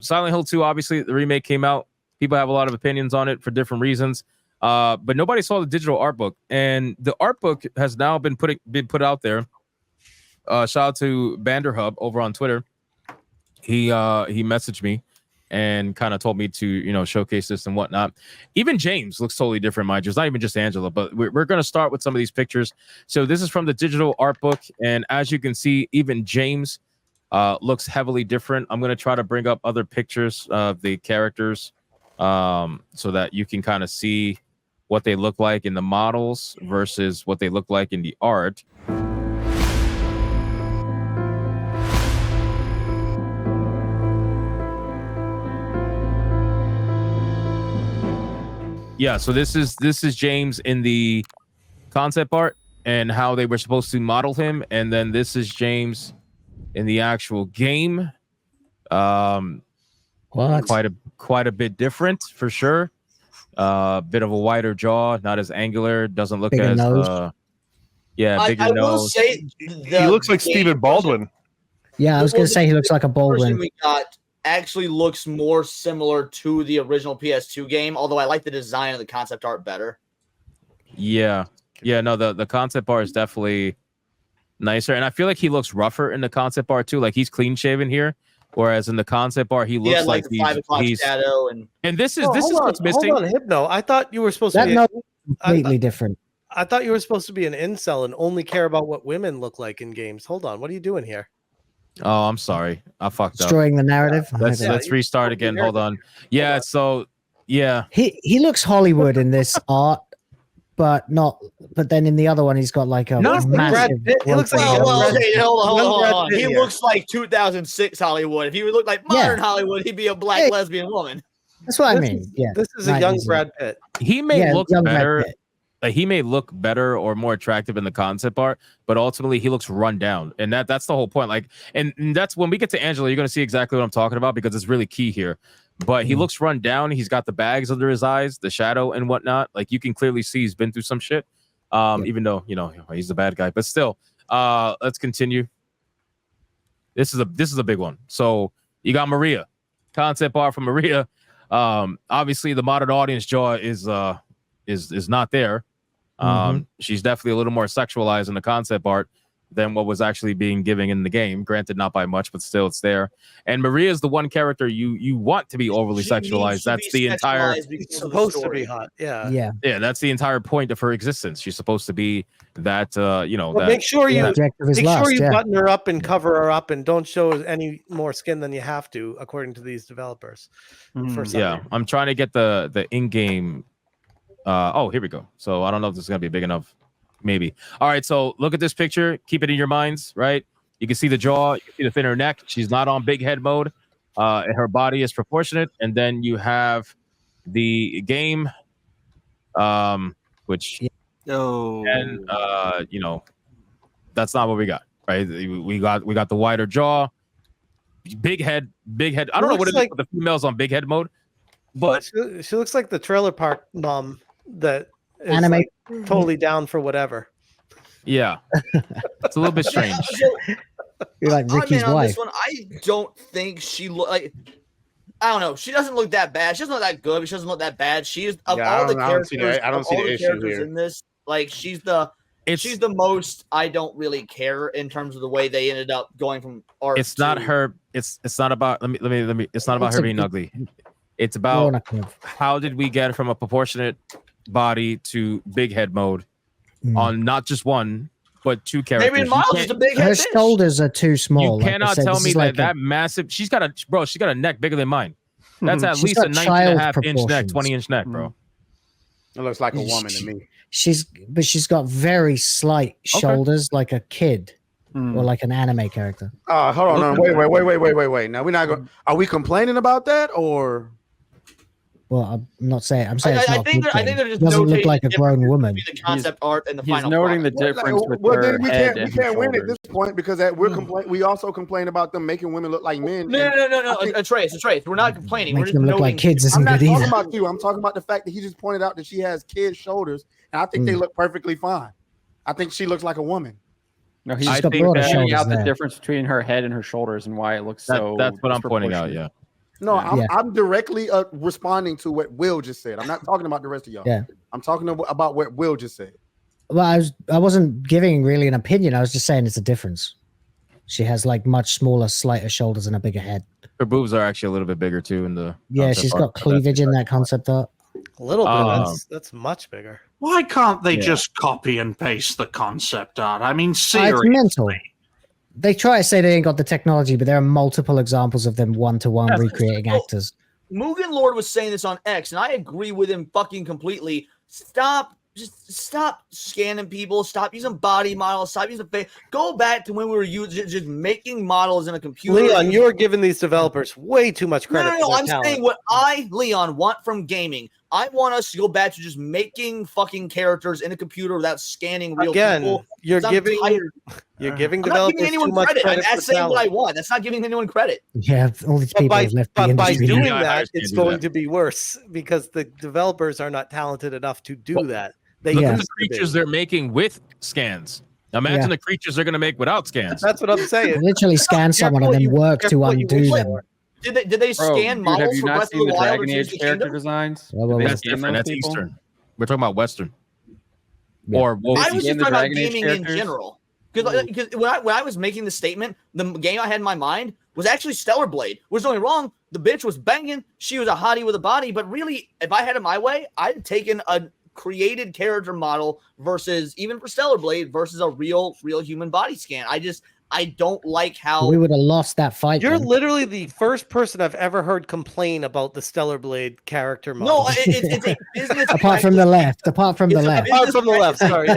Silent Hill 2, obviously, the remake came out. People have a lot of opinions on it for different reasons. But nobody saw the digital art book. And the art book has now been put out there. Shout out to Banderhub over on Twitter. He messaged me and kind of told me to, showcase this and whatnot. Even James looks totally different, mind you. It's not even just Angela, but we're going to start with some of these pictures. So this is from the digital art book. And as you can see, even James looks heavily different. I'm going to try to bring up other pictures of the characters so that you can kind of see what they look like in the models versus what they look like in the art. Yeah, so this is James in the concept art and how they were supposed to model him, and then this is James in the actual game. Quite a bit different for sure. Bit of a wider jaw, not as angular, doesn't look bigger as nose. bigger I nose. will say He looks like Stephen Baldwin. Yeah, I was going to say he looks like a Baldwin. We got actually looks more similar to the original PS2 game, although I like the design of the concept art better. Yeah, no, the concept art is definitely nicer, and I feel like he looks rougher in the concept art too. Like he's clean shaven here, whereas in the concept art he looks like the 5 o'clock shadow, and this is what's missing. Hold on, Hypno. I thought you were supposed to be completely different. I thought you were supposed to be an incel and only care about what women look like in games. Hold on, what are you doing here? Oh, I'm sorry. I fucked up. Destroying the narrative. Let's restart again. Hold on. Yeah, so yeah. He looks Hollywood in this art, but then in the other one he's got like a massive. He looks like hold on. He looks like 2006 Hollywood. If he would look like modern Hollywood, he'd be a black lesbian woman. That's what I mean. Yeah. This is a young Brad Pitt. He may look better. Like he may look better or more attractive in the concept art, but ultimately he looks run down, and that's the whole point. Like, and that's when we get to Angela, you're gonna see exactly what I'm talking about because it's really key here. But he looks run down. He's got the bags under his eyes, the shadow and whatnot. Like you can clearly see he's been through some shit. Even though he's the bad guy, but still. Let's continue. This is a big one. So you got Maria, concept art from Maria. Obviously the modern audience jaw is not there. She's definitely a little more sexualized in the concept art than what was actually being given in the game. Granted, not by much, but still it's there. And Maria is the one character you want to be overly sexualized. That's the entire. It's supposed to be hot. Yeah. That's the entire point of her existence. She's supposed to be that. Make sure you yeah. button her up and cover her up, and don't show any more skin than you have to, according to these developers. I'm trying to get the in-game. Here we go. So I don't know if this is gonna be big enough. Maybe. All right. So look at this picture. Keep it in your minds, right? You can see the jaw. You can see the thinner neck. She's not on big head mode. And her body is proportionate. And then you have the game, which and that's not what we got, right? We got the wider jaw, big head. I don't know what it is with the females on big head mode, but she looks like the trailer park mom that is anime totally down for whatever. Yeah, it's a little bit strange. You're like Ricky's wife. On this one, I don't think she look like. I don't know. She doesn't look that bad. She doesn't look that good, but she doesn't look that bad. She's all the characters. I don't see the issue here in this. Like she's the most. I don't really care in terms of the way they ended up going from art. It's not her. It's not about. Let me. It's not about her being ugly. It's about how did we get from a proportionate body to big head mode on not just one but two characters. Maybe Miles is a big head. Her shoulders are too small. You cannot tell me that massive. She's got a neck bigger than mine. That's at least a 19.5-inch neck, 20-inch neck, bro. It looks like a woman to me. She's got very slight shoulders, like a kid or like an anime character. Hold on, wait. Now we're not going. Are we complaining about that or? Well, I'm not saying. I'm saying I think they're just doesn't look like a grown woman. The concept art and the He's final. noting the difference with her head and we can't win at shoulders. this point because we also complain about them making women look like men. No. It's right. We're not complaining. We're Making just them look noting. like kids isn't I'm not good talking either. about you. I'm talking about the fact that he just pointed out that she has kid shoulders, and I think they look perfectly fine. I think she looks like a woman. No, he's got pointing broader out shoulders the there. difference between her head and her shoulders and why it looks so. That's what I'm pointing out. Yeah. No, I'm directly responding to what Will just said. I'm not talking about the rest of y'all. Yeah. I'm talking about what Will just said. Well, I wasn't giving really an opinion. I was just saying it's a difference. She has like much smaller, slighter shoulders and a bigger head. Her boobs are actually a little bit bigger too in the. Yeah, she's got cleavage in that concept art. A little bit. That's much bigger. Why can't they just copy and paste the concept art? I mean, seriously. It's mental. They try to say they ain't got the technology, but there are multiple examples of them one-to-one recreating actors. Mugen Lord was saying this on X, and I agree with him fucking completely. Stop scanning people. Stop using body models. Stop using face. Go back to when we were just making models in a computer. Leon, you're giving these developers way too much credit. No, I'm saying what Leon, want from gaming. I want us to go back to just making fucking characters in a computer without scanning real people. You're giving developers too much credit. That's saying what I want. That's not giving anyone credit. Yeah, all these people have left the industry. By doing that, it's going to be worse because the developers are not talented enough to do that. Look at the creatures they're making with scans. Imagine the creatures they're going to make without scans. That's what I'm saying. Literally scan someone and then work to undo them. Did they scan models? Have you for not Breath seen of the Wild Dragon Age character designs? That's different. That's Eastern. We're talking about Western. Yeah. Or I was just talking about gaming in general. Because when I was making the statement, the game I had in my mind was actually Stellar Blade. Was only wrong. The bitch was banging. She was a hottie with a body. But really, if I had it my way, I'd have taken a created character model versus, even for Stellar Blade, versus a real human body scan. I don't like how we would have lost that fight. You're literally the first person I've ever heard complain about the Stellar Blade character model. No, it's a business. Apart from the left. Sorry.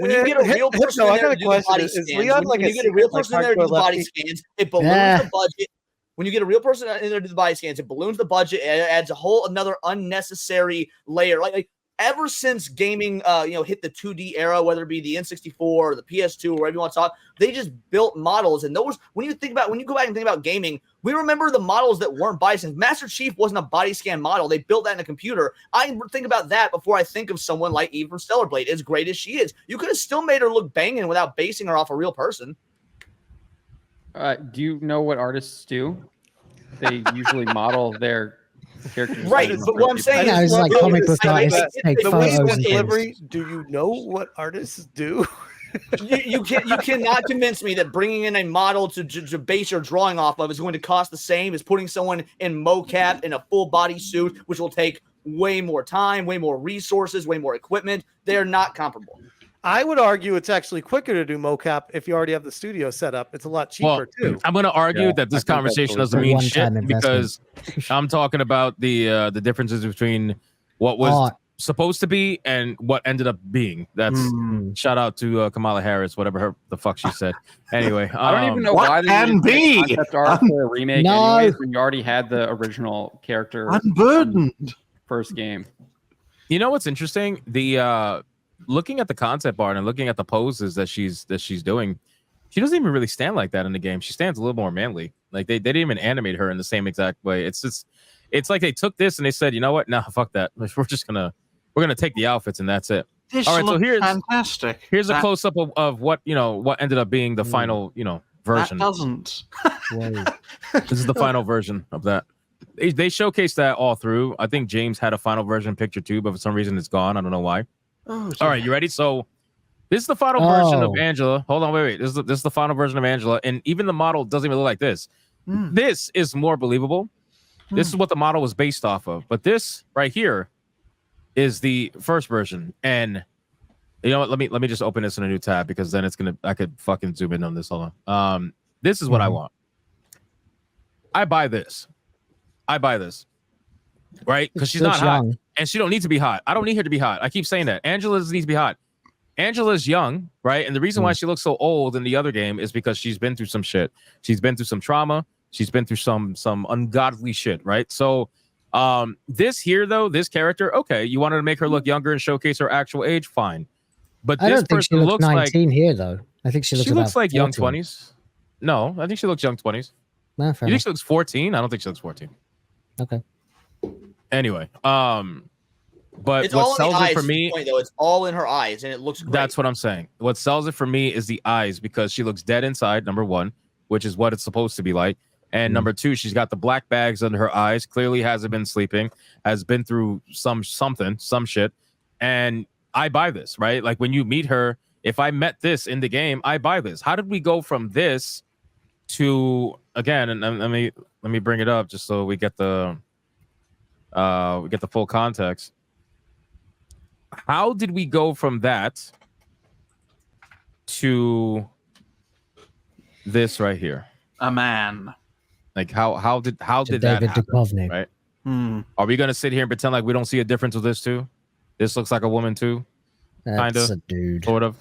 When you get a real person in there to do the body scans, when you get a real person in there to do the body scans, it balloons the budget. When you get a real person in there to do the body scans, it balloons the budget. It adds a whole another unnecessary layer. Like ever since gaming, hit the 2D era, whether it be the N64 or the PS2 or whatever you want to talk, they just built models. And those, when you go back and think about gaming, we remember the models that weren't body scans. Master Chief wasn't a body scan model. They built that in a computer. I think about that before I think of someone like Eve from Stellar Blade, as great as she is. You could have still made her look banging without basing her off a real person. Do you know what artists do? They usually model their characters. Right, but what I'm saying is like comic book artists take photos. Do you know what artists do? you cannot convince me that bringing in a model to base your drawing off of is going to cost the same as putting someone in mocap in a full body suit, which will take way more time, way more resources, way more equipment. They're not comparable. I would argue it's actually quicker to do mocap if you already have the studio set up. It's a lot cheaper too. I'm going to argue that this conversation doesn't mean shit because I'm talking about the differences between what was supposed to be and what ended up being. That's shout out to Kamala Harris, whatever the fuck she said. Anyway, I don't even know why they used the concept art for a remake anyways, when you already had the original character unburdened first game. You know what's interesting? The looking at the concept art and looking at the poses that she's doing, she doesn't even really stand like that in the game. She stands a little more manly. Like they didn't even animate her in the same exact way. It's like they took this and they said, you know what? Nah, fuck that. We're gonna take the outfits and that's it. All right, so here's fantastic. Here's a close up of what what ended up being the final version. That doesn't. This is the final version of that. They showcased that all through. I think James had a final version picture too, but for some reason it's gone. I don't know why. All right, you ready? So this is the final version of Angela. Hold on, wait. This is the final version of Angela, and even the model doesn't even look like this. This is more believable. This is what the model was based off of, but this right here is the first version. And you know what? Let me just open this in a new tab because then I could fucking zoom in on this. Hold on. This is what I want. I buy this, right? Because she's not hot. And she don't need to be hot. I don't need her to be hot. I keep saying that. Angela doesn't need to be hot. Angela's young, right? And the reason why she looks so old in the other game is because she's been through some shit. She's been through some trauma. She's been through some ungodly shit, right? So this character, okay, you wanted to make her look younger and showcase her actual age, fine. But this person looks 19 like here though. I think she looks like young 20s. No, I think she looks young 20s. No, you think she looks 14? I don't think she looks 14. Okay. Anyway, but it's what sells it for me, though, it's all in her eyes, and it looks great. That's what I'm saying. What sells it for me is the eyes because she looks dead inside. Number one, which is what it's supposed to be like. And number two, she's got the black bags under her eyes. Clearly hasn't been sleeping. Has been through some shit. And I buy this, right? Like when you meet her, if I met this in the game, I buy this. How did we go from this to again? And let me bring it up just so we get the full context. How did we go from that to this right here? A man. Like how did David that happen? Duchovny. Right? Are we gonna sit here and pretend like we don't see a difference with this too? This looks like a woman too. That's a dude. Sort of.